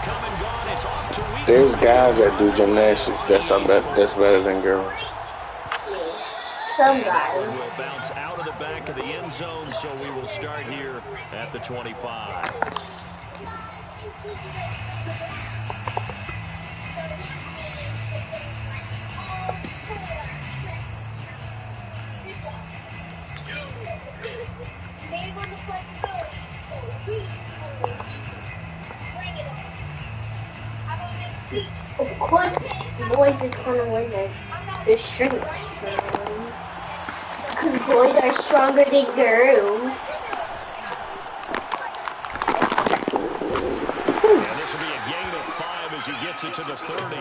come and gone. It's off to week. There's guys that do gymnastics that's better than girls. Some guys. Will bounce out of the back of the end zone, so we will start here at the 25. Of course, boys is gonna win the strength challenge. Because boys are stronger than girls. And this will be a gain of 5 as he gets it to the 30.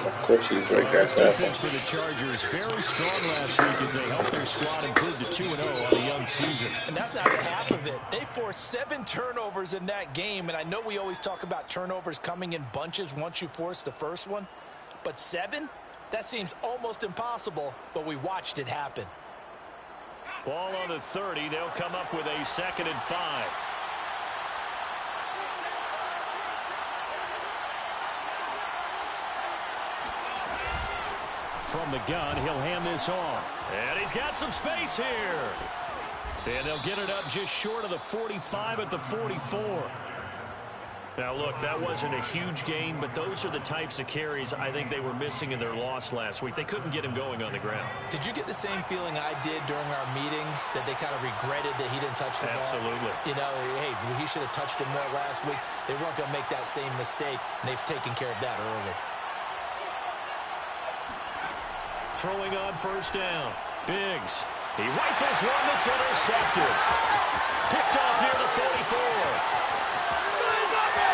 Of course he's right there. Defense for the Chargers very strong last week as they helped their squad improve to 2-0 on a young season. And that's not half of it. They forced 7 turnovers in that game, and I know we always talk about turnovers coming in bunches once you force the first one, but 7? That seems almost impossible, but we watched it happen. Ball on the 30. They'll come up with a 2nd and 5. From the gun, he'll hand this off. And he's got some space here. And they'll get it up just short of the 45 at the 44. Now, look, that wasn't a huge gain, but those are the types of carries I think they were missing in their loss last week. They couldn't get him going on the ground. Did you get the same feeling I did during our meetings, that they kind of regretted that he didn't touch the ball? Absolutely. You know, hey, he should have touched it more last week. They weren't going to make that same mistake, and they've taken care of that early. Throwing on 1st down. Biggs. He rifles one that's intercepted. Picked off near the 44.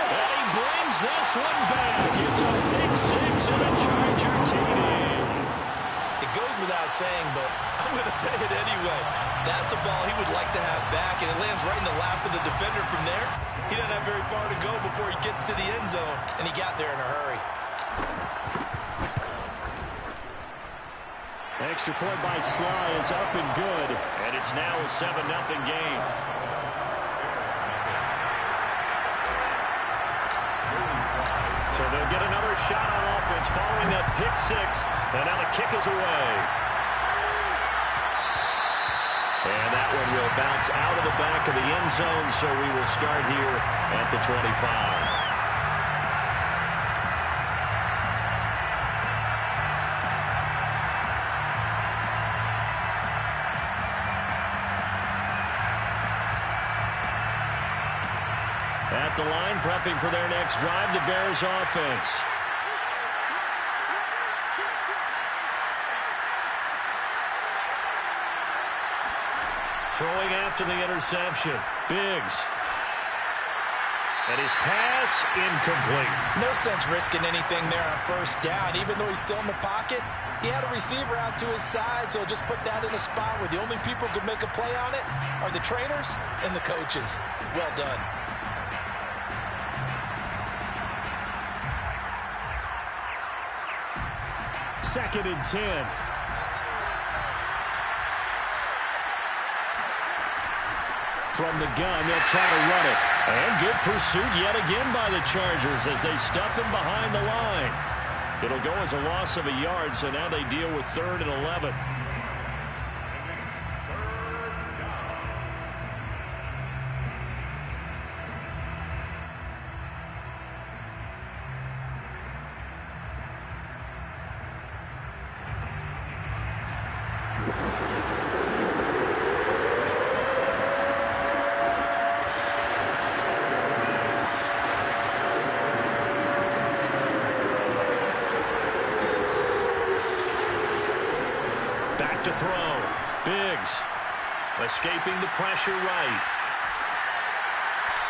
And he brings this one back. It's a pick 6 and a Charger TD. It goes without saying, but I'm going to say it anyway. That's a ball he would like to have back, and it lands right in the lap of the defender from there. He doesn't have very far to go before he gets to the end zone, and he got there in a hurry. Extra point by Sly is up and good, and it's now a 7-0 game. So they'll get another shot on offense following that pick 6, and now the kick is away. And that one will bounce out of the back of the end zone, so we will start here at the 25. At the line, prepping for their next drive, the Bears offense. Throwing after the interception. Biggs. And his pass incomplete. No sense risking anything there on 1st down. Even though he's still in the pocket, he had a receiver out to his side, so just put that in a spot where the only people who can make a play on it are the trainers and the coaches. Well done. Second and 10. From the gun, they'll try to run it. And good pursuit yet again by the Chargers as they stuff him behind the line. It'll go as a loss of a yard, so now they deal with 3rd and 11. Back to throw. Biggs escaping the pressure right.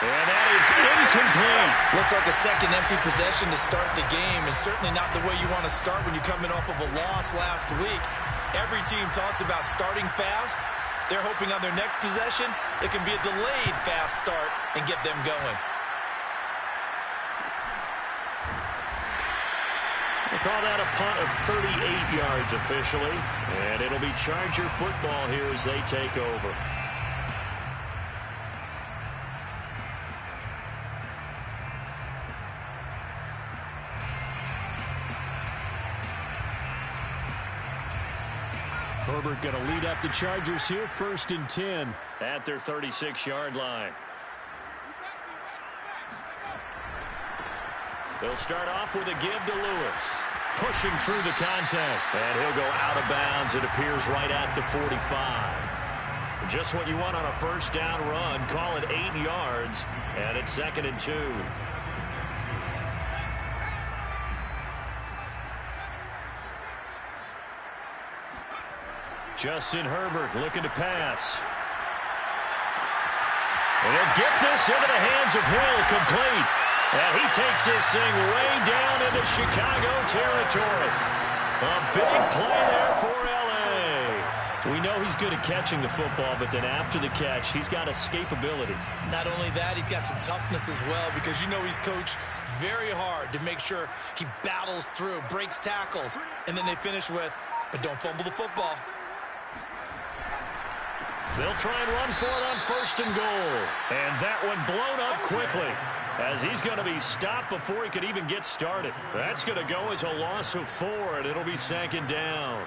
And that is incomplete. Looks like a second empty possession to start the game, and certainly not the way you want to start when you're coming off of a loss last week. Every team talks about starting fast. They're hoping on their next possession it can be a delayed fast start and get them going. We'll call that a punt of 38 yards officially, and it'll be Charger football here as they take over. Herbert going to lead up the Chargers here, 1st and 10 at their 36-yard line. They'll start off with a give to Lewis. Pushing through the contact. And he'll go out of bounds. It appears right at the 45. Just what you want on a first down run. Call it 8 yards. And it's 2nd and 2. Justin Herbert looking to pass. And he'll get this into the hands of Hill, complete. And he takes this thing way down into Chicago territory. A big play there for L.A. We know he's good at catching the football, but then after the catch, he's got escapability. Not only that, he's got some toughness as well, because you know he's coached very hard to make sure he battles through, breaks tackles, and then they finish with, but don't fumble the football. They'll try and run for it on 1st and goal. And that one blown up quickly, as he's going to be stopped before he could even get started. That's going to go as a loss of 4, and it'll be 2nd down.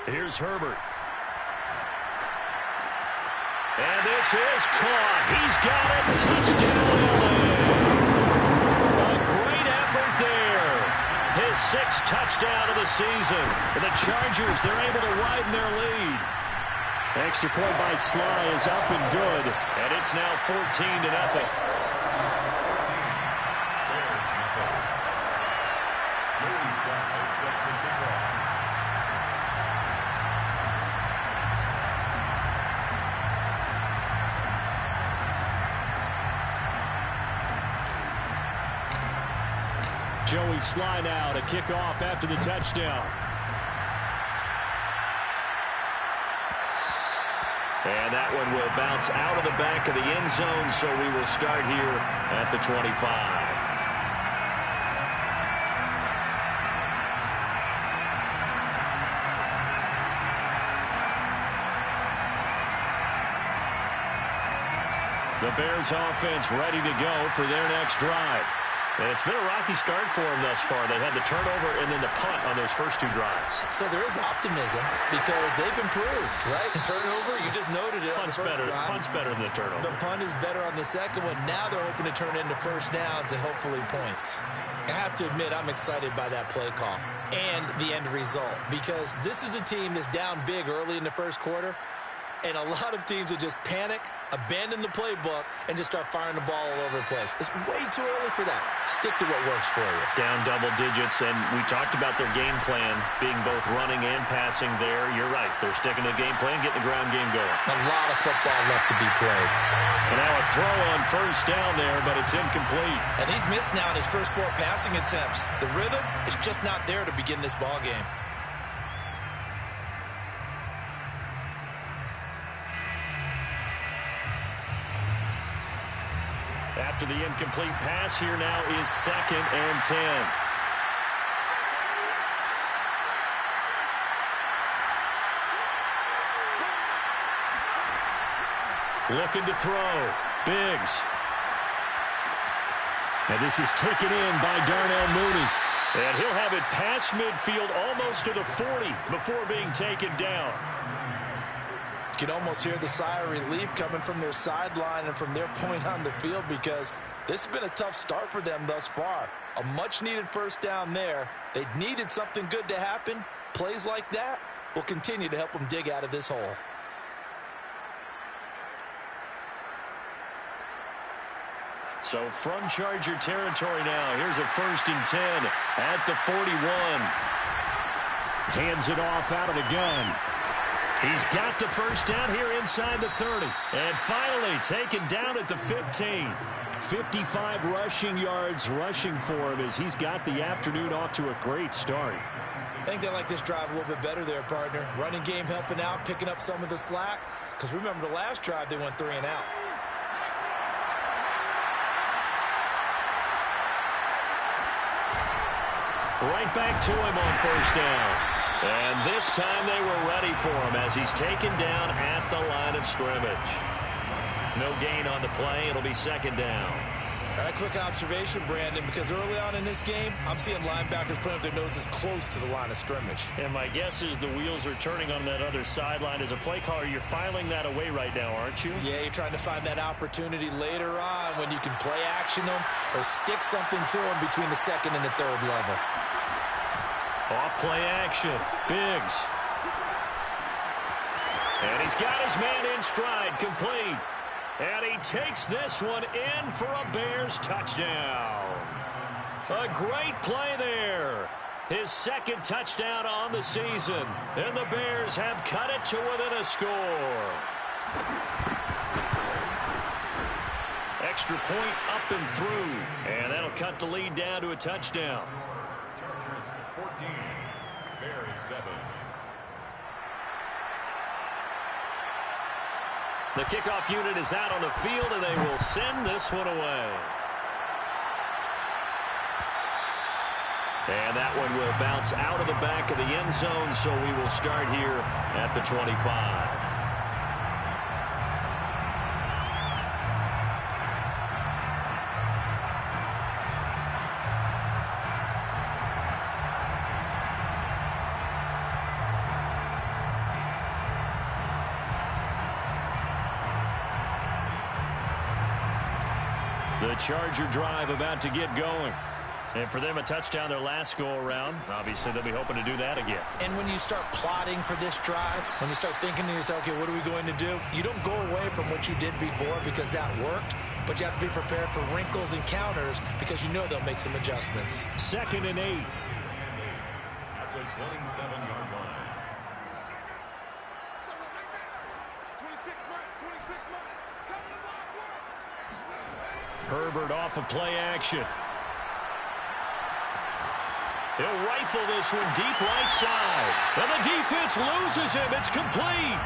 Here's Herbert. And this is caught. He's got it. Touchdown, LA. A great effort there. His 6th touchdown of the season. And the Chargers, they're able to widen their lead. Extra point by Sly is up and good. And it's now 14-0. Joey Sly now to kick off after the touchdown. And that one will bounce out of the back of the end zone, so we will start here at the 25. The Bears offense ready to go for their next drive. And it's been a rocky start for them thus far. They had the turnover and then the punt on those first 2 drives. So there is optimism because they've improved, right? Turnover, you just noted it. Punt's better than the turnover. The punt is better on the second one. Now they're hoping to turn it into first downs and hopefully points. I have to admit, I'm excited by that play call and the end result, because this is a team that's down big early in the first quarter. And a lot of teams will just panic, abandon the playbook, and just start firing the ball all over the place. It's way too early for that. Stick to what works for you. Down double digits, and we talked about their game plan being both running and passing there. You're right. They're sticking to the game plan, getting the ground game going. A lot of football left to be played. And now a throw on first down there, but it's incomplete. And he's missed now in his first 4 passing attempts. The rhythm is just not there to begin this ball game. After the incomplete pass, here now is 2nd and 10. Looking to throw. Biggs. And this is taken in by Darnell Mooney. And he'll have it past midfield almost to the 40 before being taken down. You can almost hear the sigh of relief coming from their sideline and from their point on the field, because this has been a tough start for them thus far. A much-needed first down there. They needed something good to happen. Plays like that will continue to help them dig out of this hole. So from Charger territory now, here's a 1st and 10 at the 41. Hands it off out of the gun. He's got the first down here inside the 30. And finally taken down at the 15. 55 rushing yards rushing for him as he's got the afternoon off to a great start. I think they like this drive a little bit better there, partner. Running game helping out, picking up some of the slack. Because remember the last drive, they went 3 and out. Right back to him on first down. And this time they were ready for him as he's taken down at the line of scrimmage. No gain on the play. It'll be second down. All right, quick observation, Brandon, because early on in this game, I'm seeing linebackers putting up their noses close to the line of scrimmage. And my guess is the wheels are turning on that other sideline. As a play caller, you're filing that away right now, aren't you? Yeah, you're trying to find that opportunity later on when you can play action them or stick something to them between the second and the third level. Off play action. Biggs. And he's got his man in stride, complete. And he takes this one in for a Bears touchdown. A great play there. His second touchdown on the season. And the Bears have cut it to within a score. Extra point up and through. And that'll cut the lead down to a touchdown. Chargers 14, Bears 7. The kickoff unit is out on the field, and they will send this one away. And that one will bounce out of the back of the end zone, so we will start here at the 25. The Charger drive about to get going. And for them, a touchdown their last go-around. Obviously, they'll be hoping to do that again. And when you start plotting for this drive, when you start thinking to yourself, okay, what are we going to do? You don't go away from what you did before because that worked, but you have to be prepared for wrinkles and counters because you know they'll make some adjustments. 2nd and 8. At the 27-yard line. Herbert off of play action. He'll rifle this one deep right side. And the defense loses him. It's complete.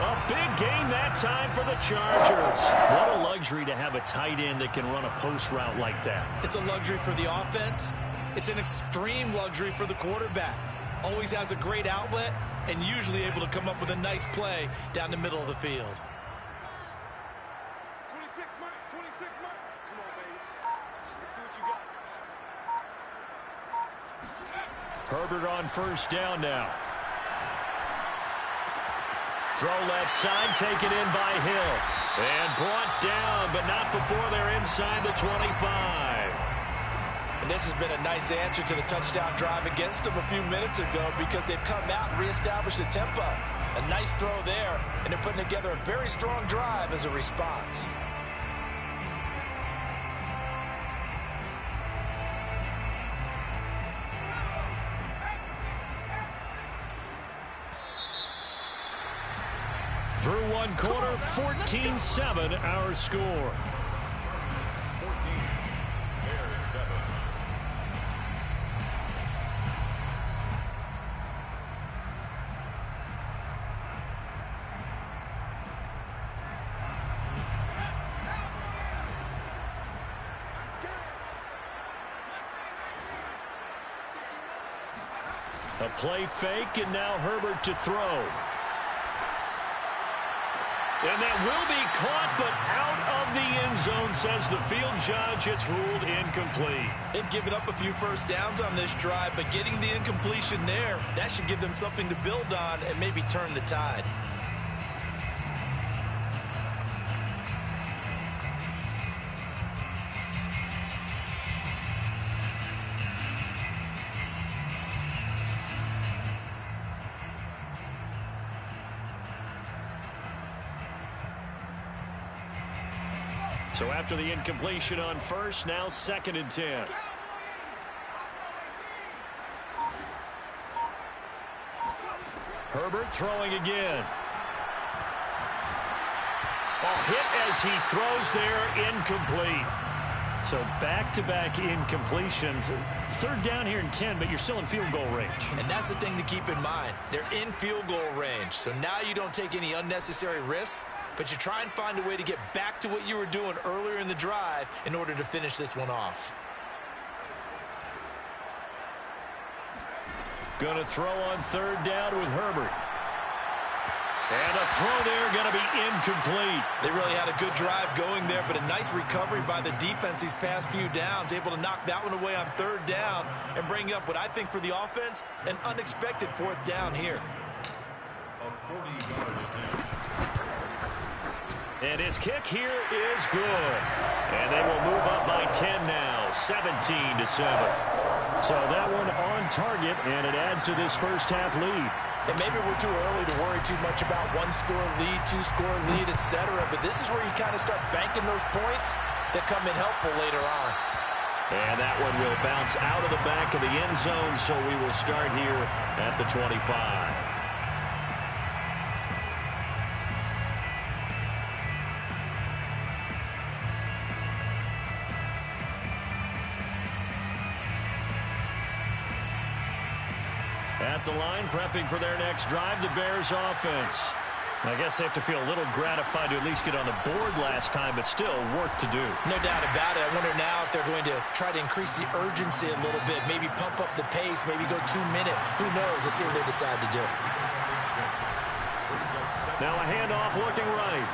A big gain that time for the Chargers. What a luxury to have a tight end that can run a post route like that. It's a luxury for the offense. It's an extreme luxury for the quarterback. Always has a great outlet and usually able to come up with a nice play down the middle of the field. Herbert on first down now. Throw left side, taken in by Hill. And brought down, but not before they're inside the 25. And this has been a nice answer to the touchdown drive against them a few minutes ago because they've come out and reestablished the tempo. A nice throw there, and they're putting together a very strong drive as a response. Through one quarter, 14-7 our score. 14, Bears 7. A play fake, and now Herbert to throw. And that will be caught, but out of the end zone, says the field judge. It's ruled incomplete. They've given up a few first downs on this drive, but getting the incompletion there, that should give them something to build on and maybe turn the tide. So after the incompletion on first, now 2nd and 10. Herbert throwing again. A hit as he throws there, incomplete. So back-to-back incompletions. 3rd down here and 10, but you're still in field goal range. And that's the thing to keep in mind. They're in field goal range. So now you don't take any unnecessary risks, but you try and find a way to get back to what you were doing earlier in the drive in order to finish this one off. Going to throw on third down with Herbert. And the throw there going to be incomplete. They really had a good drive going there, but a nice recovery by the defense these past few downs, able to knock that one away on third down and bring up what I think for the offense, an unexpected fourth down here. A 40-yard attempt. And his kick here is good. And they will move up by 10 now, 17-7. So that one on target, and it adds to this first half lead. And maybe we're too early to worry too much about one-score lead, two-score lead, etc. But this is where you kind of start banking those points that come in helpful later on. And that one will bounce out of the back of the end zone, so we will start here at the 25. At the line, prepping for their next drive, the Bears offense. I guess they have to feel a little gratified to at least get on the board last time, but still work to do. No doubt about it. I wonder now if they're going to try to increase the urgency a little bit, maybe pump up the pace, maybe go 2-minute. Who knows? Let's see what they decide to do. Now a handoff looking right.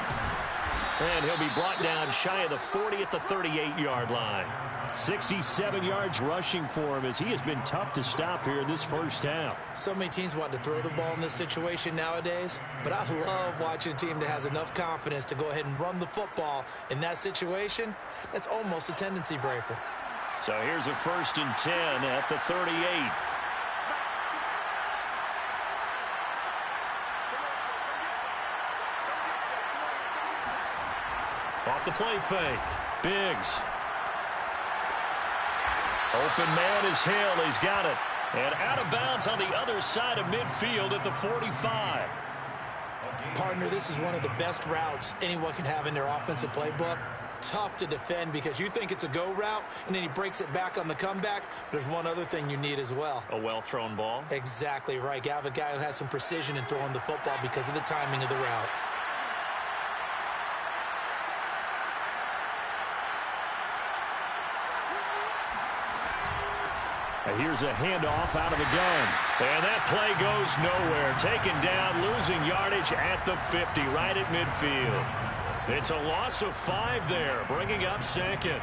And he'll be brought down shy of the 40 at the 38-yard line. 67 yards rushing for him as he has been tough to stop here in this first half. So many teams want to throw the ball in this situation nowadays, but I love watching a team that has enough confidence to go ahead and run the football in that situation. That's almost a tendency breaker. So here's a 1st and 10 at the 38. Off the play fake. Biggs. Open man is Hill. He's got it. And out of bounds on the other side of midfield at the 45. Partner, this is one of the best routes anyone can have in their offensive playbook. Tough to defend because you think it's a go route, and then he breaks it back on the comeback. There's one other thing you need as well. A well-thrown ball. Exactly right. You have a guy who has some precision in throwing the football because of the timing of the route. Here's a handoff out of the gun. And that play goes nowhere. Taken down, losing yardage at the 50, right at midfield. It's a loss of 5 there, bringing up 2nd.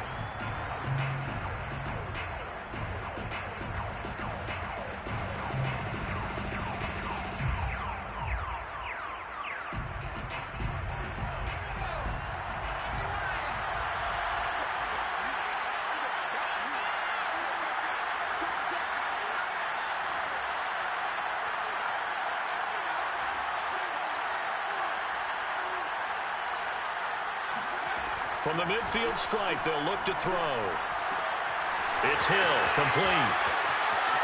From the midfield strike, they'll look to throw. It's Hill, complete.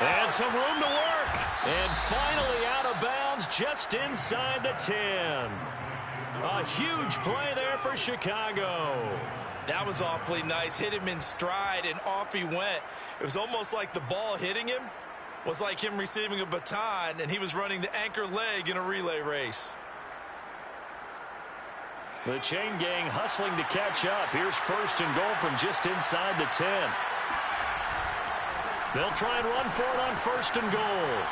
And some room to work. And finally out of bounds just inside the 10. A huge play there for Chicago. That was awfully nice. Hit him in stride, and off he went. It was almost like the ball hitting him was like him receiving a baton, and he was running the anchor leg in a relay race. The chain gang hustling to catch up. Here's 1st and goal from just inside the 10. They'll try and run for it on 1st and goal.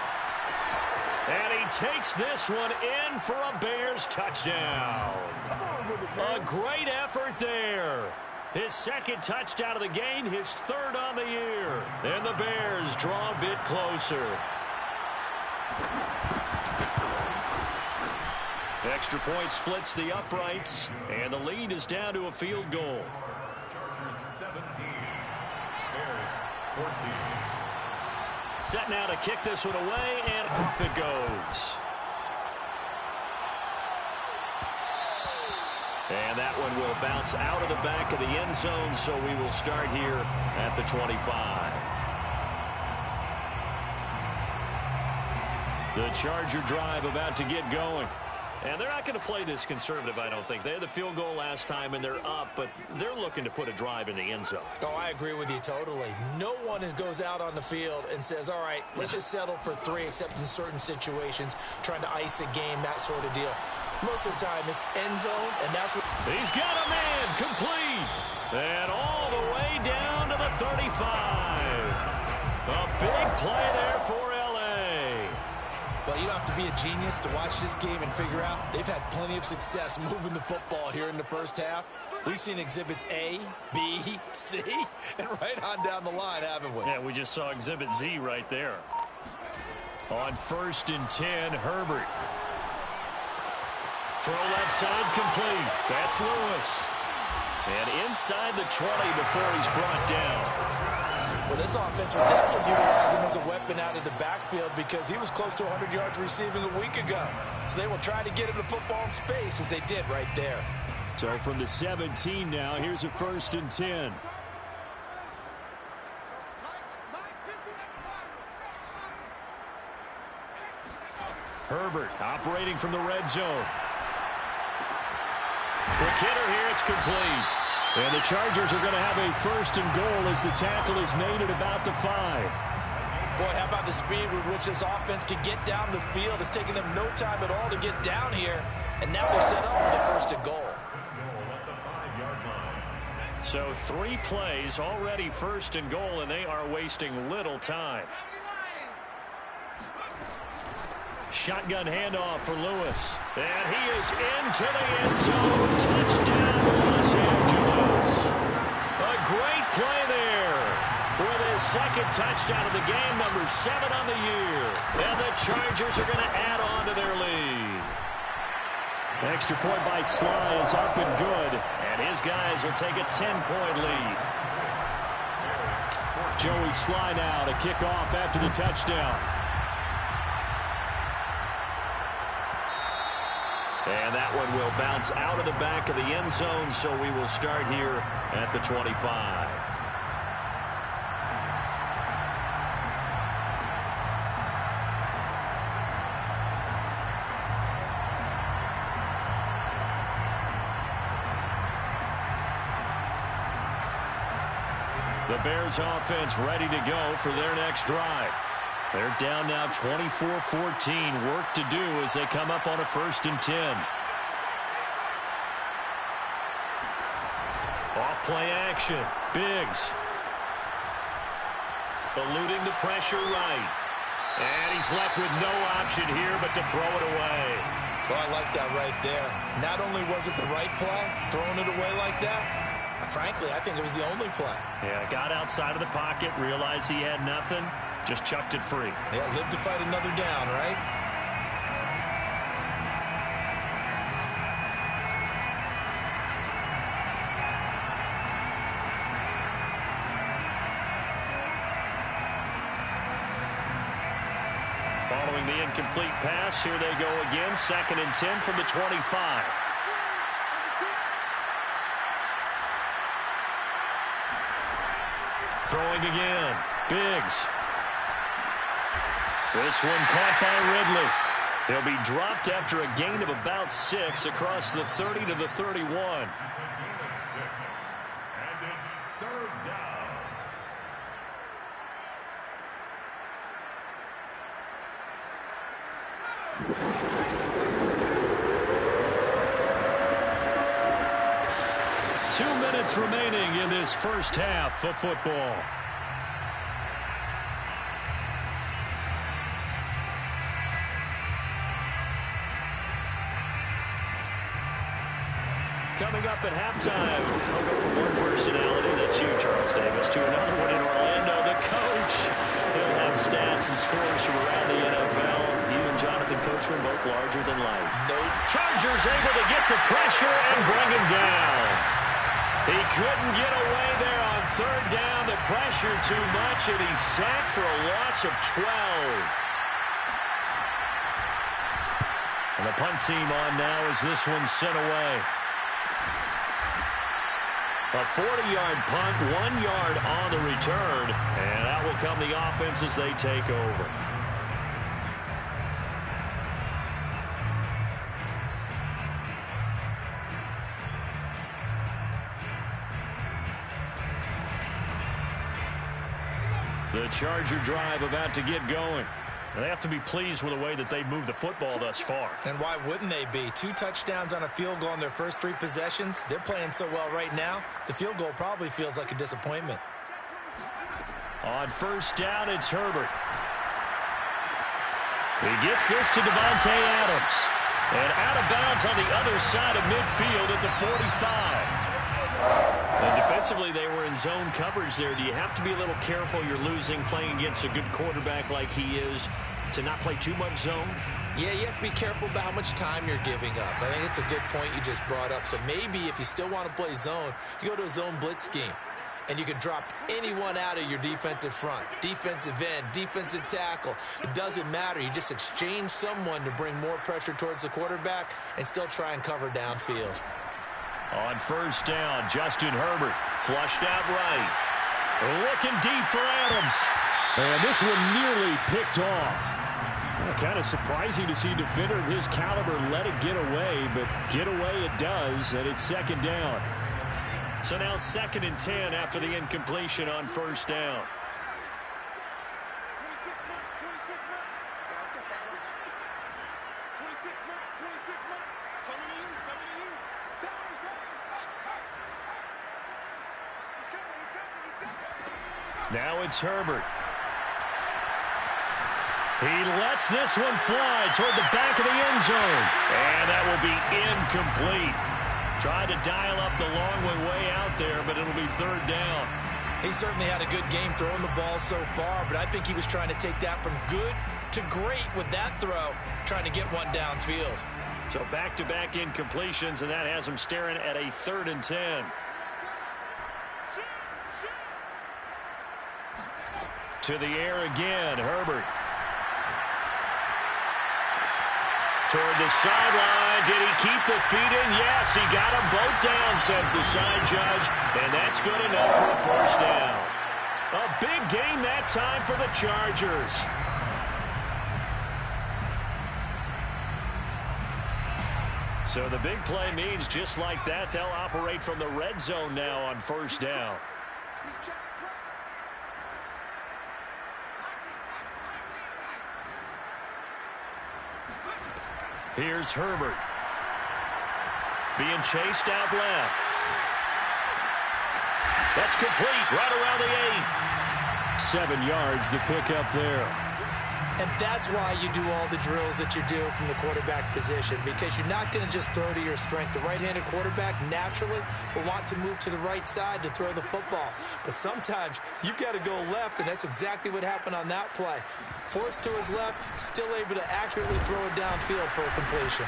And he takes this one in for a Bears touchdown. A great effort there. His 2nd touchdown of the game, his 3rd on the year. And the Bears draw a bit closer. Extra point splits the uprights, and the lead is down to a field goal. Chargers 17, Bears 14. Set now to kick this one away, and off it goes. And that one will bounce out of the back of the end zone, so we will start here at the 25. The Charger drive about to get going. And they're not going to play this conservative, I don't think. They had the field goal last time, and they're up, but they're looking to put a drive in the end zone. Oh, I agree with you totally. No one goes out on the field and says, all right, let's just settle for 3, except in certain situations, trying to ice a game, that sort of deal. Most of the time, it's end zone, and that's what... He's got a man, complete. And all the way down to the 35. A big play there for L.A. you don't have to be a genius to watch this game and figure out they've had plenty of success moving the football here in the first half. We've seen exhibits A, B, C, and right on down the line, haven't we? Yeah, we just saw exhibit Z right there. On 1st and 10, Herbert. Throw left side complete. That's Lewis. And inside the 20 before he's brought down. Well, this offense will definitely utilize him as a weapon out of the backfield because he was close to 100 yards receiving a week ago. So they will try to get him the football in space as they did right there. So from the 17 now, here's a 1st and 10. Herbert operating from the red zone. Quick hitter here, it's complete. And the Chargers are going to have a 1st and goal as the tackle is made at about the 5. Boy, how about the speed with which this offense can get down the field? It's taken them no time at all to get down here. And now they're set up with the 1st and goal. So 3 plays already 1st and goal, and they are wasting little time. Shotgun handoff for Lewis. And he is into the end zone. Touchdown, Los Angeles. A great play there. With his 2nd touchdown of the game, number 7 on the year. And the Chargers are going to add on to their lead. Extra point by Sly is up and good. And his guys will take a 10-point lead. Joey Sly now to kick off after the touchdown. And that one will bounce out of the back of the end zone, so we will start here at the 25. The Bears offense ready to go for their next drive. They're down now 24-14. Work to do as they come up on a 1st and 10. Off play action. Biggs. Eluding the pressure right. And he's left with no option here but to throw it away. Well, I like that right there. Not only was it the right play, throwing it away like that, frankly, I think it was the only play. Yeah, got outside of the pocket, realized he had nothing. Just chucked it free. Yeah, live to fight another down, right? Following the incomplete pass, here they go again. 2nd and 10 from the 25. Throwing again. Biggs. This one caught by Ridley. He'll be dropped after a gain of about 6 across the 30 to the 31. And it's 3rd down. Two minutes remaining in this first half of football. Coming up at halftime, we'll go from one personality, that's you, Charles Davis, to another one in Orlando, the coach. He'll have stats and scores from around the NFL. You and Jonathan Coachman both larger than life. No. Chargers able to get the pressure and bring him down. He couldn't get away there on 3rd down. The pressure too much, and he's sacked for a loss of 12. And the punt team on now as this one's sent away. A 40-yard punt, 1 yard on the return, and out will come the offense as they take over. The Charger drive about to get going. They have to be pleased with the way that they've moved the football thus far. And why wouldn't they be? 2 touchdowns on a field goal in their first 3 possessions. They're playing so well right now, the field goal probably feels like a disappointment. On 1st down, it's Herbert. He gets this to Davante Adams. And out of bounds on the other side of midfield at the 45. And defensively, they were in zone coverage there. Do you have to be a little careful you're losing playing against a good quarterback like he is to not play too much zone? Yeah, you have to be careful about how much time you're giving up. I think it's a good point you just brought up. So maybe if you still want to play zone, you go to a zone blitz scheme. And you can drop anyone out of your defensive front. Defensive end, defensive tackle. It doesn't matter. You just exchange someone to bring more pressure towards the quarterback and still try and cover downfield. On first down, Justin Herbert flushed out right. Looking deep for Adams. And this one nearly picked off. Well, kind of surprising to see a defender of his caliber let it get away, but get away it does, and it's second down. So now 2nd and 10 after the incompletion on first down. Now it's Herbert. He lets this one fly toward the back of the end zone. And that will be incomplete. Tried to dial up the long way out there, but it'll be 3rd down. He certainly had a good game throwing the ball so far, but I think he was trying to take that from good to great with that throw, trying to get one downfield. So back-to-back incompletions, and that has him staring at a 3rd and 10. To the air again, Herbert. Toward the sideline. Did he keep the feet in? Yes, he got them both down, says the side judge. And that's good enough for a first down. A big gain that time for the Chargers. So the big play means just like that, they'll operate from the red zone now on first down. Here's Herbert. Being chased out left. That's complete right around the 8. 7 yards, the pickup there. And that's why you do all the drills that you do from the quarterback position, because you're not going to just throw to your strength. The right-handed quarterback naturally will want to move to the right side to throw the football. But sometimes you've got to go left, and that's exactly what happened on that play. Forced to his left, still able to accurately throw it downfield for a completion.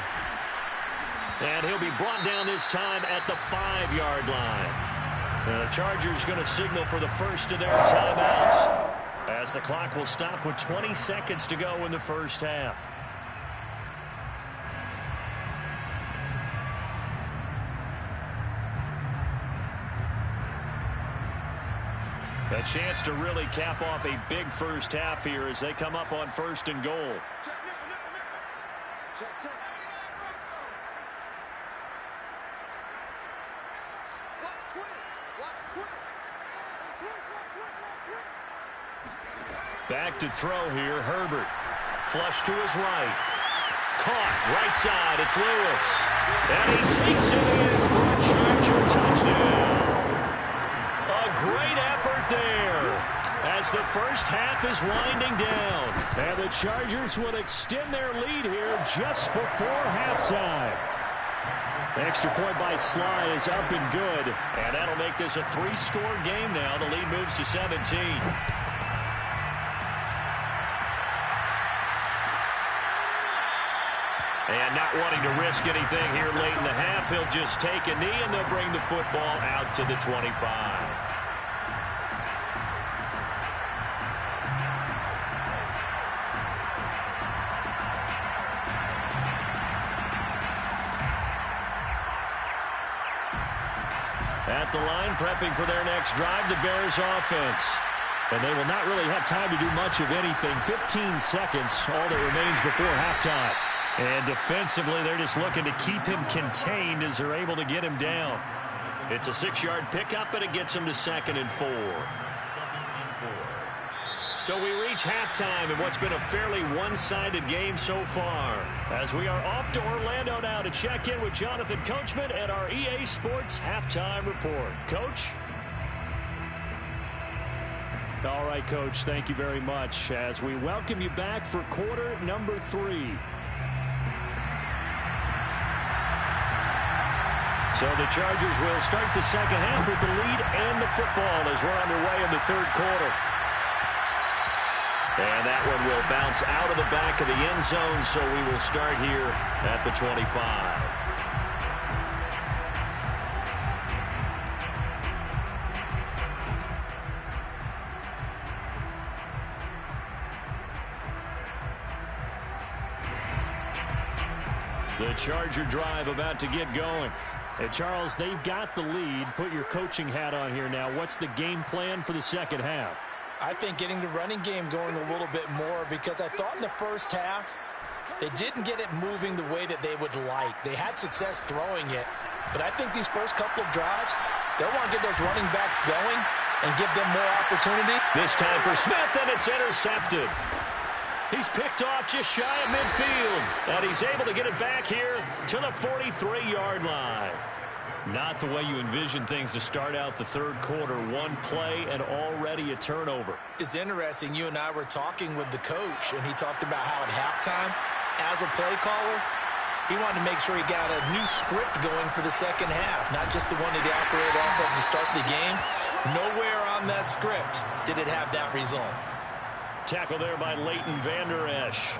And he'll be brought down this time at the 5-yard line. And the Chargers going to signal for the first of their timeouts, as the clock will stop with 20 seconds to go in the first half. A chance to really cap off a big first half here as they come up on 1st and goal. Back to throw here, Herbert. Flush to his right. Caught, right side, it's Lewis. And he takes it in for a Charger touchdown. A great effort there as the first half is winding down. And the Chargers will extend their lead here just before halftime. Extra point by Sly is up and good. And that'll make this a 3-score game now. The lead moves to 17. And not wanting to risk anything here late in the half, he'll just take a knee, and they'll bring the football out to the 25. At the line, prepping for their next drive, the Bears offense. And they will not really have time to do much of anything. 15 seconds, all that remains before halftime. And defensively, they're just looking to keep him contained as they're able to get him down. It's a 6-yard pickup, and it gets him to 2nd and 4. So we reach halftime in what's been a fairly one-sided game so far, as we are off to Orlando now to check in with Jonathan Coachman and our EA Sports Halftime Report. Coach? All right, Coach, thank you very much as we welcome you back for quarter number 3. So the Chargers will start the second half with the lead and the football as we're underway in the third quarter. And that one will bounce out of the back of the end zone, so we will start here at the 25. The Charger drive about to get going. And Charles, they've got the lead. Put your coaching hat on here now. What's the game plan for the second half? I think getting the running game going a little bit more, because I thought in the first half they didn't get it moving the way that they would like. They had success throwing it, but I think these first couple of drives, they'll want to get those running backs going and give them more opportunity. This time for Smith, and it's intercepted. He's picked off just shy of midfield, and he's able to get it back here to the 43-yard line. Not the way you envision things to start out the third quarter. One play and already a turnover. It's interesting. You and I were talking with the coach, and he talked about how at halftime, as a play caller, he wanted to make sure he got a new script going for the second half, not just the one that he operated off of to start the game. Nowhere on that script did it have that result. Tackle there by Leighton Vander Esch.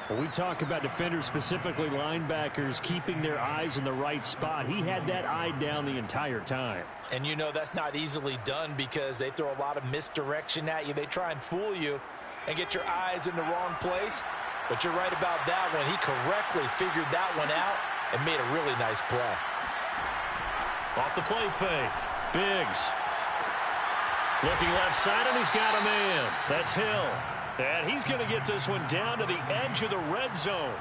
When we talk about defenders, specifically linebackers, keeping their eyes in the right spot, he had that eye down the entire time. And you know that's not easily done because they throw a lot of misdirection at you. They try and fool you and get your eyes in the wrong place. But you're right about that one. He correctly figured that one out and made a really nice play. Off the play fake. Biggs. Looking left side, and he's got a man. That's Hill. And he's going to get this one down to the edge of the red zone.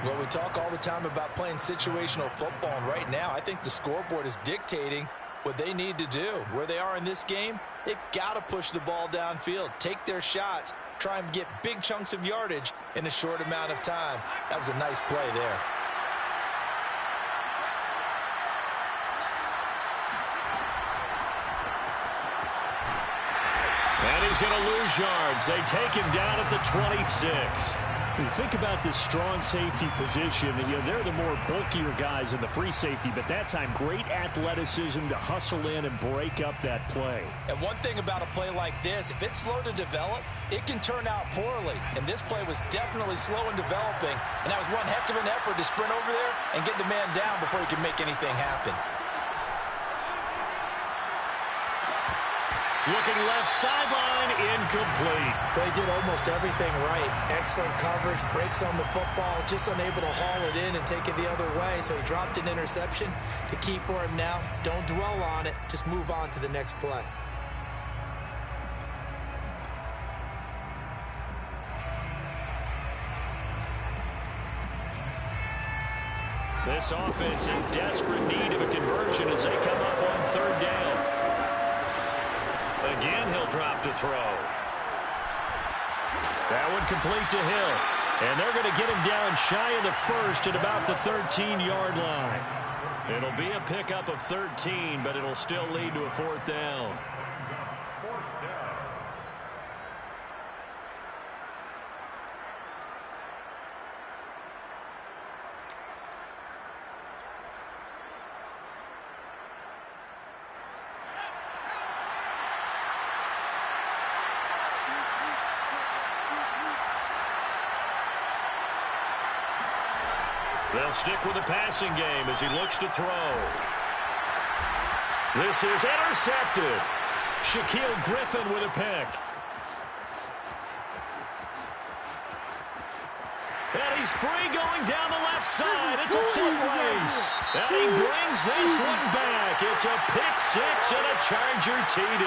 Well, we talk all the time about playing situational football, and right now I think the scoreboard is dictating what they need to do. Where they are in this game, they've got to push the ball downfield, take their shots, try and get big chunks of yardage in a short amount of time. That was a nice play there. And he's going to lose yards. They take him down at the 26. When you think about this strong safety position, they're the more bulkier guys in the free safety, but that time great athleticism to hustle in and break up that play. And one thing about a play like this, if it's slow to develop, it can turn out poorly. And this play was definitely slow in developing, and that was one heck of an effort to sprint over there and get the man down before he could make anything happen. Looking left sideline, incomplete. They did almost everything right. Excellent coverage, breaks on the football, just unable to haul it in and take it the other way. So he dropped an interception. The key for him now, don't dwell on it. Just move on to the next play. This offense in desperate need of a conversion as they come up on third down. Again, he'll drop to throw. That one complete to Hill. And they're going to get him down shy of the first at about the 13-yard line. It'll be a pickup of 13, but it'll still lead to a fourth down. They'll stick with the passing game as he looks to throw. This is intercepted. Shaquill Griffin with a pick. And he's free going down the left side. It's a foot race. And he brings this one back. It's a pick six and a Charger TD.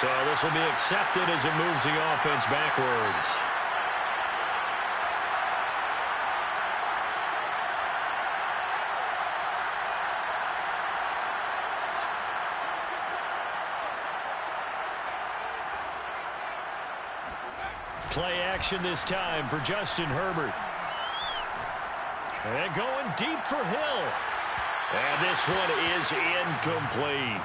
So this will be accepted as it moves the offense backwards. Play action this time for Justin Herbert. And going deep for Hill. And this one is incomplete.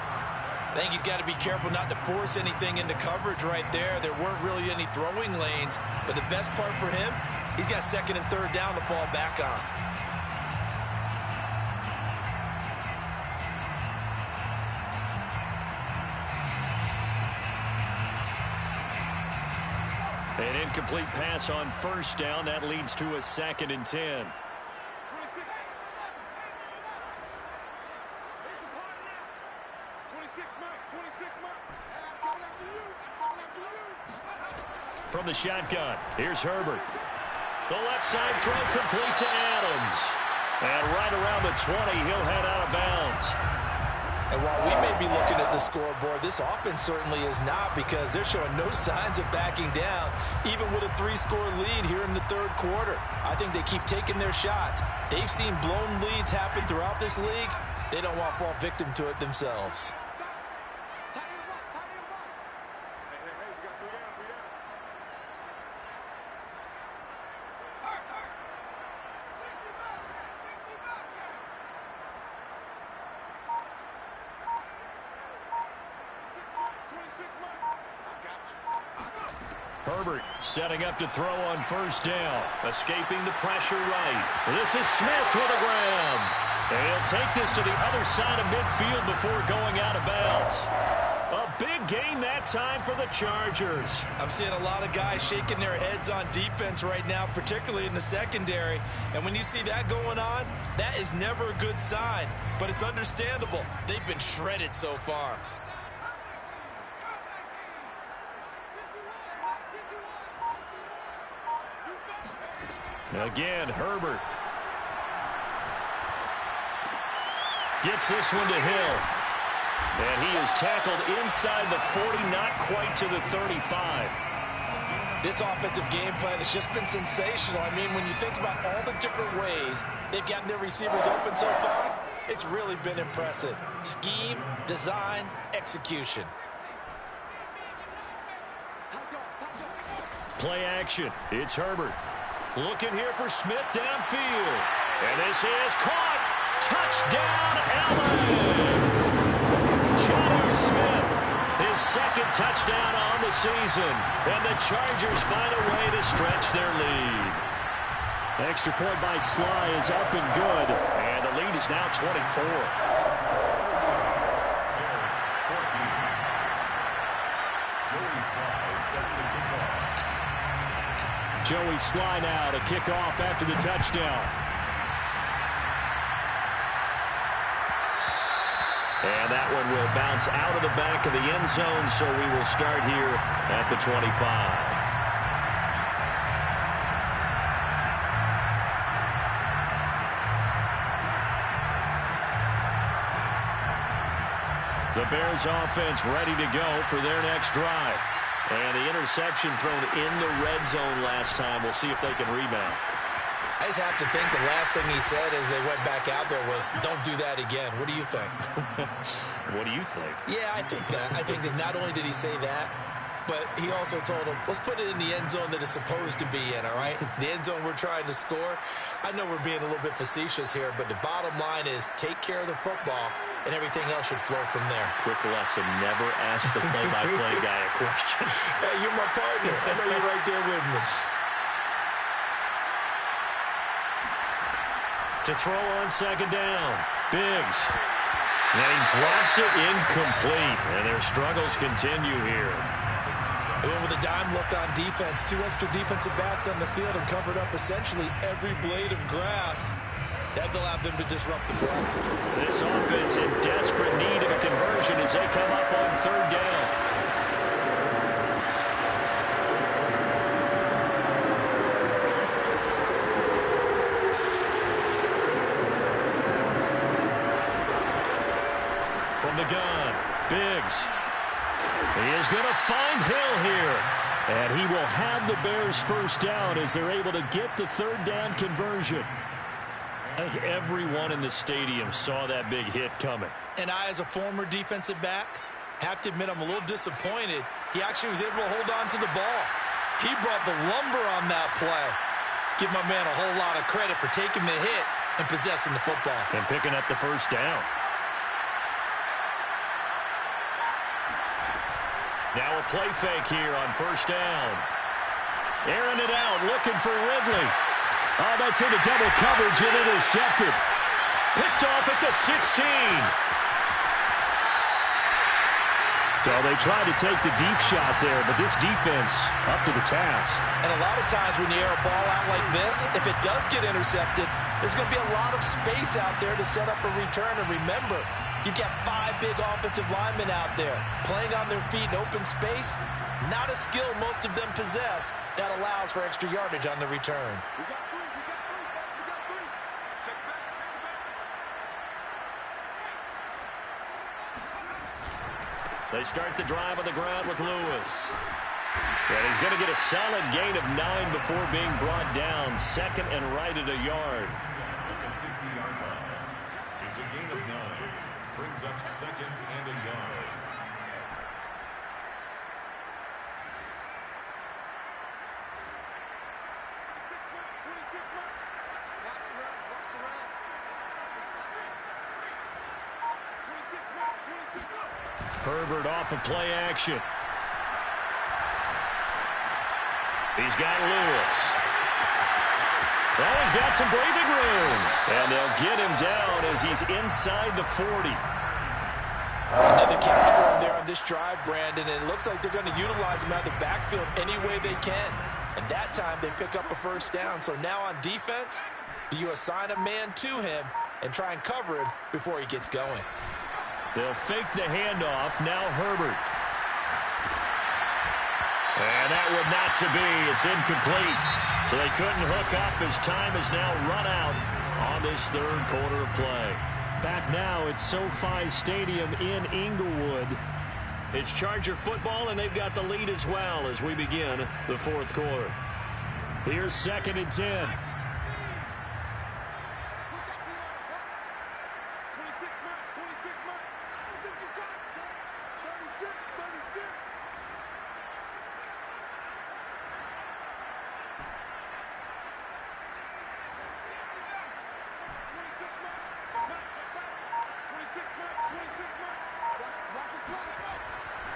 I think he's got to be careful not to force anything into coverage right there. There weren't really any throwing lanes, but the best part for him, he's got second and third down to fall back on. An incomplete pass on first down. That leads to a 2nd and 10. From the shotgun, here's Herbert. The left side throw complete to Adams. And right around the 20, he'll head out of bounds. And while we may be looking at the scoreboard, this offense certainly is not, because they're showing no signs of backing down, even with a 3-score lead here in the third quarter. I think they keep taking their shots. They've seen blown leads happen throughout this league. They don't want to fall victim to it themselves. Herbert setting up to throw on first down. Escaping the pressure right. This is Smith with a grab. And he'll take this to the other side of midfield before going out of bounds. A big gain that time for the Chargers. I'm seeing a lot of guys shaking their heads on defense right now, particularly in the secondary. And when you see that going on, that is never a good sign. But it's understandable. They've been shredded so far. Again, Herbert gets this one to Hill. And he is tackled inside the 40, not quite to the 35. This offensive game plan has just been sensational. I mean, when you think about all the different ways they've gotten their receivers open so far, it's really been impressive. Scheme, design, execution. Play action. It's Herbert. Looking here for Smith downfield. And this is caught. Touchdown, LA! Jonnu Smith, his second touchdown on the season. And the Chargers find a way to stretch their lead. Extra point by Sly is up and good. And the lead is now 24. Joey Sly now to kick off after the touchdown. And that one will bounce out of the back of the end zone, so we will start here at the 25. The Bears offense ready to go for their next drive. And the interception thrown in the red zone last time. We'll see if they can rebound. I just have to think the last thing he said as they went back out there was, don't do that again. What do you think? What do you think? Yeah, I think that. I think that not only did he say that, but he also told him, let's put it in the end zone that it's supposed to be in, all right? The end zone we're trying to score. I know we're being a little bit facetious here, but the bottom line is take care of the football, and everything else should flow from there. Quick lesson, never ask the play-by-play guy a question. Hey, you're my partner. I know you're right there with me. To throw on second down, Biggs. And he drops it incomplete, and their struggles continue here. They went with a dime look on defense. 2 extra defensive backs on the field and covered up essentially every blade of grass. That allowed them to disrupt the play. This offense in desperate need of a conversion as they come up on third down. From the gun, Biggs. He is going to find Hill here. And he will have the Bears first down as they're able to get the third down conversion. I think everyone in the stadium saw that big hit coming. And I, as a former defensive back, have to admit I'm a little disappointed. He actually was able to hold on to the ball. He brought the lumber on that play. Give my man a whole lot of credit for taking the hit and possessing the football. And picking up the first down. Now a play fake here on first down. Airing it out, looking for Ridley. Oh, that's into double coverage and intercepted. Picked off at the 16. So they tried to take the deep shot there, but this defense up to the task. And a lot of times when you air a ball out like this, if it does get intercepted, there's going to be a lot of space out there to set up a return. And remember, you've got 5 big offensive linemen out there playing on their feet in open space. Not a skill most of them possess that allows for extra yardage on the return. They start the drive on the ground with Lewis. And he's going to get a solid gain of 9 before being brought down. Second and right at a yard. It's a gain of 9. Brings up second and a yard. Herbert off of play action. He's got Lewis. Oh, he's got some breathing room. And they'll get him down as he's inside the 40. Another catch for him there on this drive, Brandon, and it looks like they're going to utilize him out of the backfield any way they can. And that time they pick up a first down. So now on defense, do you assign a man to him and try and cover him before he gets going? They'll fake the handoff. Now Herbert. And that would not to be. It's incomplete. So they couldn't hook up as time has now run out on this third quarter of play. Back now at SoFi Stadium in Inglewood. It's Charger football, and they've got the lead as well as we begin the fourth quarter. Here's 2nd and 10.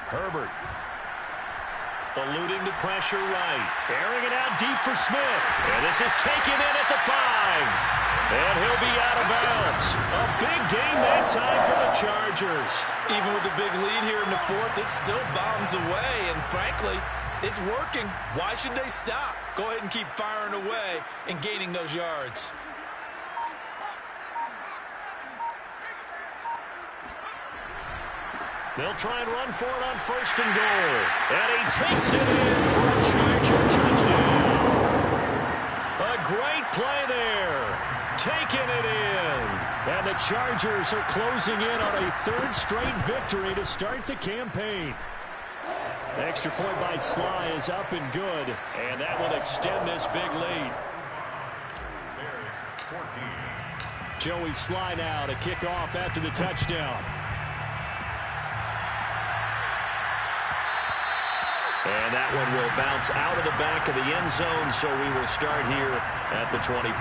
Herbert eluding the pressure right. Airing it out deep for Smith. And this is taken in at the 5. And he'll be out of bounds. A big game that time for the Chargers. Even with a big lead here in the fourth, it still bombs away. And frankly, it's working. Why should they stop? Go ahead and keep firing away and gaining those yards. They'll try and run for it on first and goal. And he takes it in for a Charger touchdown. A great play there. Taking it in. And the Chargers are closing in on a 3rd straight victory to start the campaign. The extra point by Sly is up and good. And that will extend this big lead. Bears 14. Joey Sly now to kick off after the touchdown. And that one will bounce out of the back of the end zone, so we will start here at the 25.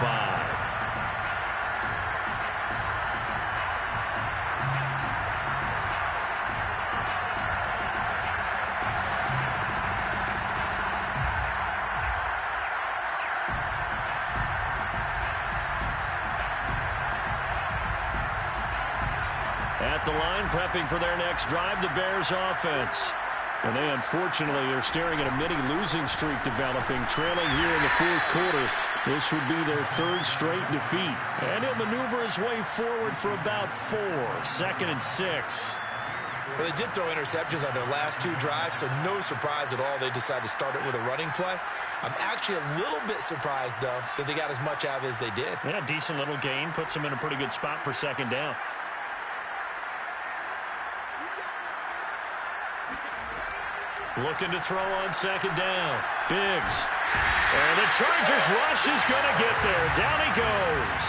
At the line, prepping for their next drive, the Bears offense. And they unfortunately are staring at a mini losing streak developing, trailing here in the fourth quarter. This would be their 3rd straight defeat. And he'll maneuver his way forward for about 4. 2nd and 6. Well, they did throw interceptions on their last 2 drives, so no surprise at all they decided to start it with a running play. I'm actually a little bit surprised, though, that they got as much out of it as they did. Yeah, decent little gain. Puts them in a pretty good spot for 2nd down. Looking to throw on 2nd down. Biggs. And the Chargers rush is going to get there. Down he goes.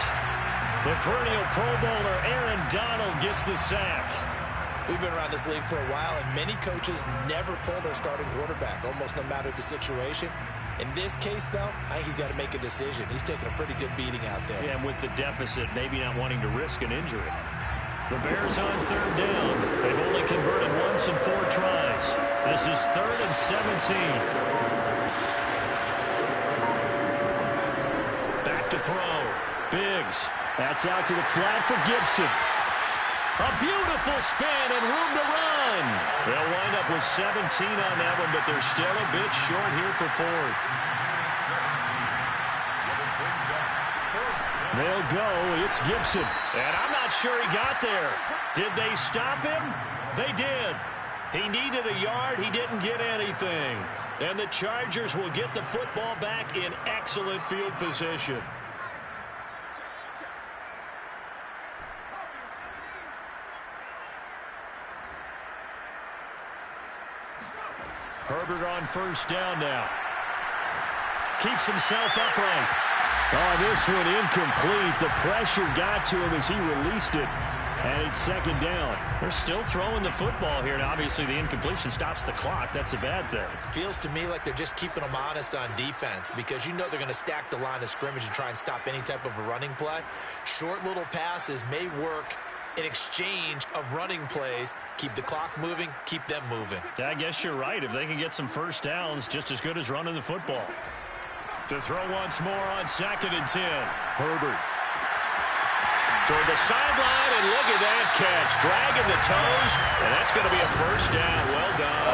The perennial Pro Bowler Aaron Donald gets the sack. We've been around this league for a while, and many coaches never pull their starting quarterback, almost no matter the situation. In this case, though, I think he's got to make a decision. He's taking a pretty good beating out there. Yeah, and with the deficit, maybe not wanting to risk an injury. The Bears on 3rd down. They've only converted once in 4 tries. This is 3rd and 17. Back to throw. Biggs. That's out to the flat for Gibson. A beautiful spin and room to run. They'll wind up with 17 on that one, but they're still a bit short here for 4th. They'll go. It's Gibson. And I'm not sure he got there. Did they stop him? They did. He needed a yard. He didn't get anything. And the Chargers will get the football back in excellent field position. Herbert on 1st down now. Keeps himself upright. Oh, this one incomplete. The pressure got to him as he released it. And it's 2nd down. They're still throwing the football here. And obviously, the incompletion stops the clock. That's a bad thing. Feels to me like they're just keeping them honest on defense because you know they're going to stack the line of scrimmage and try and stop any type of a running play. Short little passes may work in exchange of running plays. Keep the clock moving, keep them moving. I guess you're right. If they can get some 1st downs, just as good as running the football. To throw once more on 2nd and 10. Herbert. Toward the sideline, and look at that catch. Dragging the toes, and that's going to be a 1st down. Well done.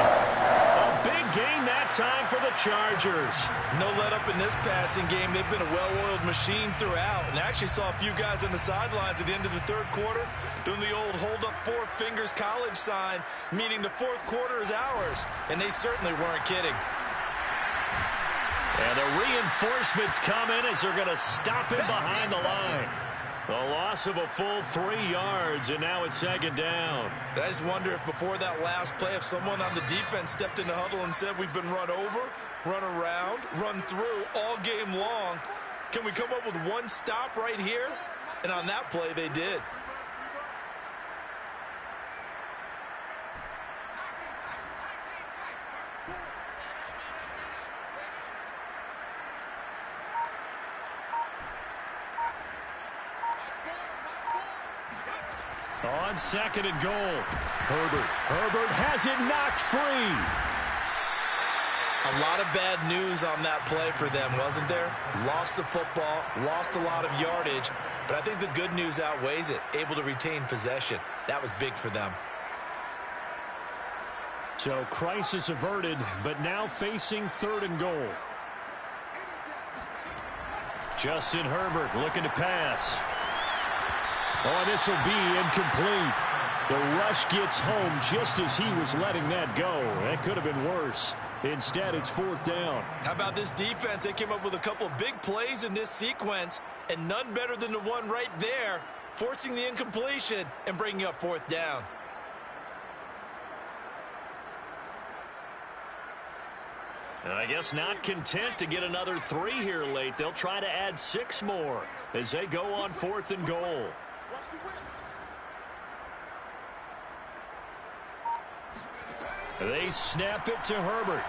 A big gain that time for the Chargers. No let up in this passing game. They've been a well-oiled machine throughout. And I actually saw a few guys on the sidelines at the end of the 3rd quarter doing the old hold up 4 fingers college sign, meaning the 4th quarter is ours. And they certainly weren't kidding. And the reinforcements come in as they're going to stop him behind the line. A loss of a full 3 yards, and now it's 2nd down. I just wonder if before that last play, if someone on the defense stepped in the huddle and said, we've been run over, run around, run through all game long. Can we come up with one stop right here? And on that play, they did. On 2nd and goal. Herbert has it knocked free. A lot of bad news on that play for them, wasn't there? Lost the football, lost a lot of yardage, but I think the good news outweighs it. Able to retain possession. That was big for them. So crisis averted, but now facing 3rd and goal. Justin Herbert looking to pass. Oh, this will be incomplete. The rush gets home just as he was letting that go. That could have been worse. Instead, it's 4th down. How about this defense? They came up with a couple of big plays in this sequence, and none better than the one right there, forcing the incompletion and bringing up 4th down. And I guess not content to get another 3 here late. They'll try to add 6 more as they go on 4th and goal. They snap it to Herbert.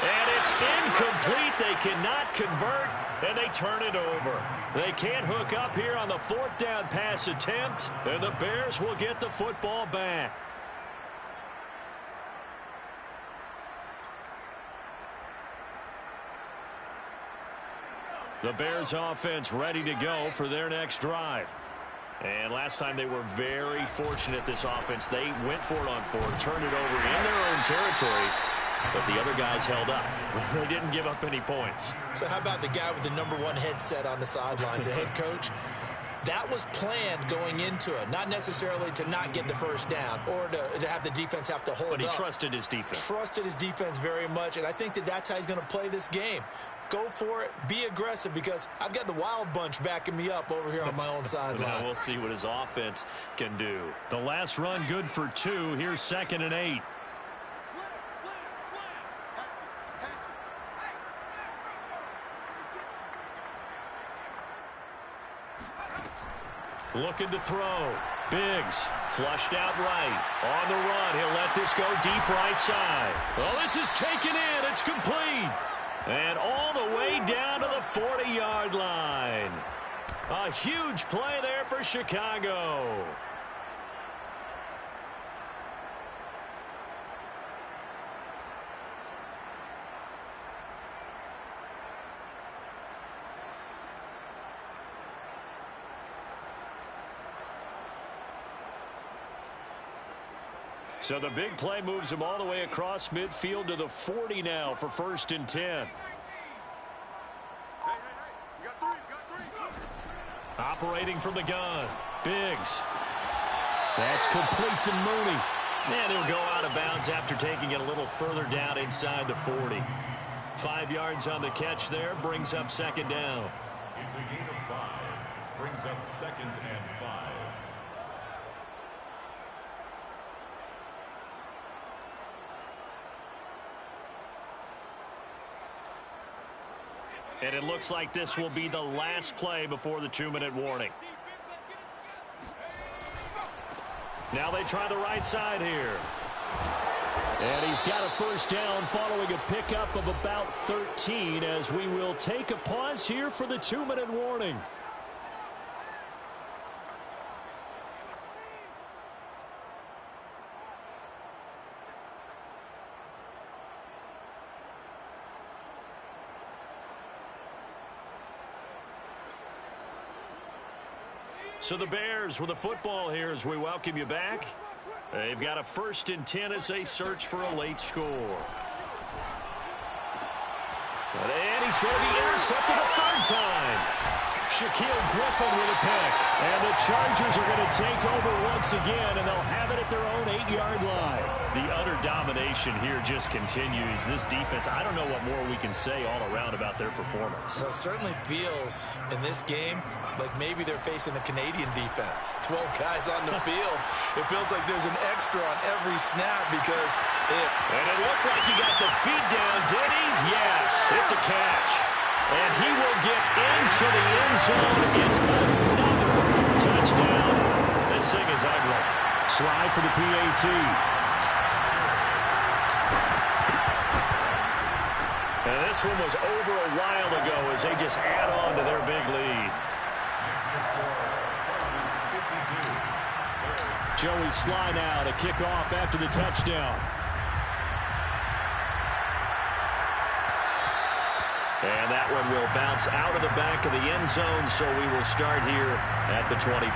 And it's incomplete. They cannot convert, and they turn it over. They can't hook up here on the 4th down pass attempt, and the Bears will get the football back. The Bears offense ready to go for their next drive. And last time they were very fortunate, this offense. They went for it on 4th, turned it over in their own territory, but the other guys held up. They didn't give up any points. So how about the guy with the #1 headset on the sidelines, the head coach? That was planned going into it, not necessarily to not get the 1st down or to have the defense have to hold up. But he trusted his defense. Trusted his defense very much, and I think that's how he's going to play this game. Go for it. Be aggressive because I've got the Wild Bunch backing me up over here on my own sideline. Now we'll see what his offense can do. The last run good for 2. Here's 2nd and 8. Looking to throw. Biggs flushed out right. On the run. He'll let this go deep right side. Well, this is taken in. It's complete. And all the way down to the 40-yard line. A huge play there for Chicago. So the big play moves him all the way across midfield to the 40 now for 1st and 10. Operating from the gun. Biggs. That's complete to Mooney. And he'll go out of bounds after taking it a little further down inside the 40. 5 yards on the catch there. Brings up 2nd down. It's a gain of 5. Brings up 2nd and 5. And it looks like this will be the last play before the 2-minute warning. Now they try the right side here. And he's got a 1st down following a pickup of about 13 as we will take a pause here for the 2-minute warning. So the Bears with a football here as we welcome you back. They've got a 1st and 10 as they search for a late score. And he's going to be intercepted a 3rd time. Shaquille Griffin with a pick. And the Chargers are going to take over once again, and they'll have it at their own 8-yard line. The utter domination here just continues. This defense, I don't know what more we can say all around about their performance. Well, it certainly feels in this game like maybe they're facing a Canadian defense. 12 guys on the field. It feels like there's an extra on every snap because And it looked like he got the feet down, did he? Yes, it's a catch. And he will get into the end zone. It's another touchdown. This thing is ugly. Slide for the PAT. And this one was over a while ago as they just add on to their big lead. Joey Sly now to kick off after the touchdown. And that one will bounce out of the back of the end zone, so we will start here at the 25.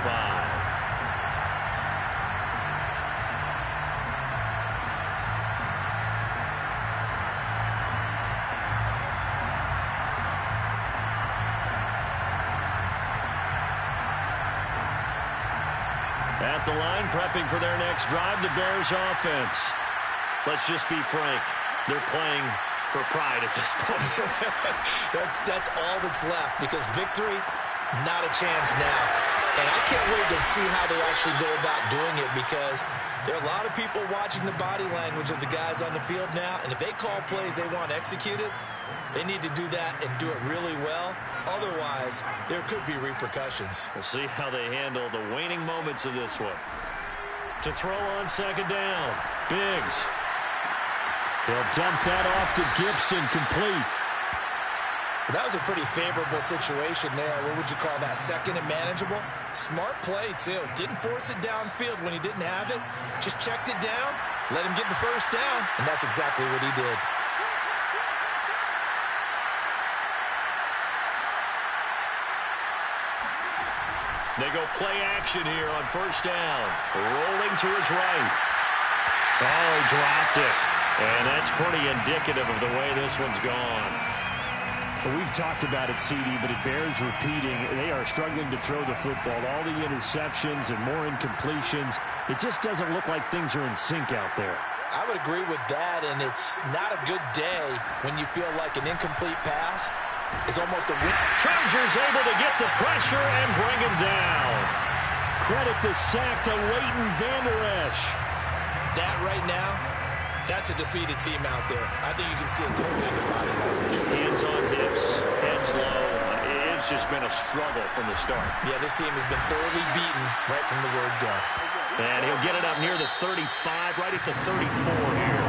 At the line, prepping for their next drive, the Bears offense. Let's just be frank. They're playing for pride at this point. that's all that's left because victory, not a chance now. And I can't wait to see how they actually go about doing it because there are a lot of people watching the body language of the guys on the field now. And if they call plays they want executed, they need to do that and do it really well. Otherwise, there could be repercussions. We'll see how they handle the waning moments of this one. To throw on 2nd down, Biggs. They'll dump that off to Gibson, complete. That was a pretty favorable situation there. What would you call that? 2nd and manageable? Smart play, too. Didn't force it downfield when he didn't have it. Just checked it down, let him get the 1st down, and that's exactly what he did. They go play action here on 1st down. Rolling to his right. Oh, he dropped it. And that's pretty indicative of the way this one's gone. Well, we've talked about it, CD, but it bears repeating. They are struggling to throw the football. All the interceptions and more incompletions. It just doesn't look like things are in sync out there. I would agree with that, and it's not a good day when you feel like an incomplete pass is almost a win. Chargers able to get the pressure and bring him down. Credit the sack to Leighton Vander Esch. That right now, that's a defeated team out there. I think you can see it totally in the body language. Hands on hips, heads low. It's just been a struggle from the start. Yeah, this team has been thoroughly beaten right from the word go. And he'll get it up near the 35, right at the 34 here.